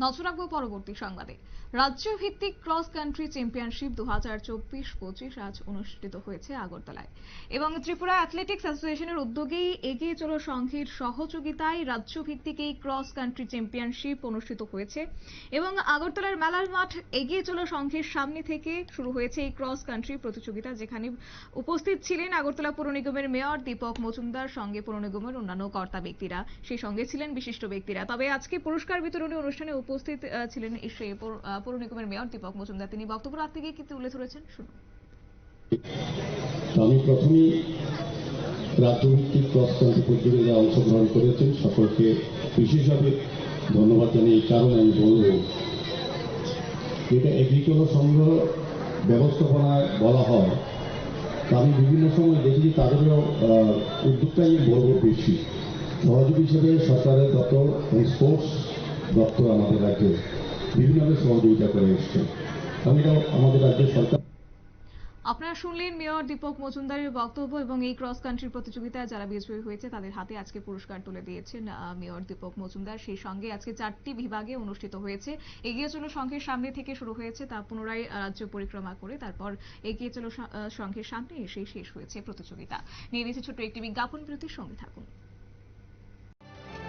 নজর রাখবো পরবর্তী সংবাদে। রাজ্য ভিত্তিক ক্রস কান্ট্রি চ্যাম্পিয়নশিপ 2024-25 আজ অনুষ্ঠিত হয়েছে আগরতলায় এবং ত্রিপুরা অ্যাথলেটিক্স অ্যাসোসিয়েশনের উদ্যোগেই এগিয়ে চলো সংঘের সহযোগিতায় রাজ্য ভিত্তিক এই ক্রস কান্ট্রি চ্যাম্পিয়নশিপ অনুষ্ঠিত হয়েছে এবং আগরতলার মেলার মাঠ এগিয়ে চলো সংঘের সামনে থেকে শুরু হয়েছে এই ক্রস কান্ট্রি প্রতিযোগিতা, যেখানে উপস্থিত ছিলেন আগরতলা পৌর নিগমের মেয়র দীপক মজুমদার, সঙ্গে পৌর নিগমের অন্যান্য কর্তা ব্যক্তিরা, সেই সঙ্গে ছিলেন বিশিষ্ট ব্যক্তিরা। তবে আজকে পুরস্কার বিতরণী অনুষ্ঠানে উপস্থিত ছিলেন সেই পৌর নিগমের মেয়র দীপক মজুমদার। তিনি বক্তব্য রাখতে গিয়ে কি তুলে ধরেছেন শুনুন। আমি প্রথমেই রাজ্যভিত্তিক ক্রস কান্ট্রি প্রতিযোগিতায় অংশগ্রহণ করেছেন সকলকে বিশেষভাবে ধন্যবাদ জানিয়ে এই কারণে আমি বলব, এটা এগ্রিকালচার সংঘ ব্যবস্থাপনায় বলা হয়, তা আমি বিভিন্ন সময় দেখি যে তাদেরও উদ্যোগটাই বলব বেশি। সহযোগী হিসেবে সরকারের দপ্তর এবং স্পোর্টস দপ্তর আমাদের রাজ্যে বিভিন্নভাবে সহযোগিতা করে এসছে এবং এটা আমাদের রাজ্যের সরকার। আপনারা শুনলেন মেয়র দীপক মজুমদারের বক্তব্য এবং এই ক্রস কান্ট্রি প্রতিযোগিতায় যারা বিজয়ী হয়েছে তাদের হাতে আজকে পুরস্কার তুলে দিয়েছেন মেয়র দীপক মজুমদার। সেই সঙ্গে আজকে 4টি বিভাগে অনুষ্ঠিত হয়েছে। এগিয়ে চলো সংঘের সামনে থেকে শুরু হয়েছে, তা পুনরায় রাজ্য পরিক্রমা করে তারপর এগিয়ে চলো সংঘের সামনে এসে শেষ হয়েছে প্রতিযোগিতা। নিয়ে নিচ্ছে ছোট্ট একটি বিজ্ঞাপন বিরতির সঙ্গে থাকুন।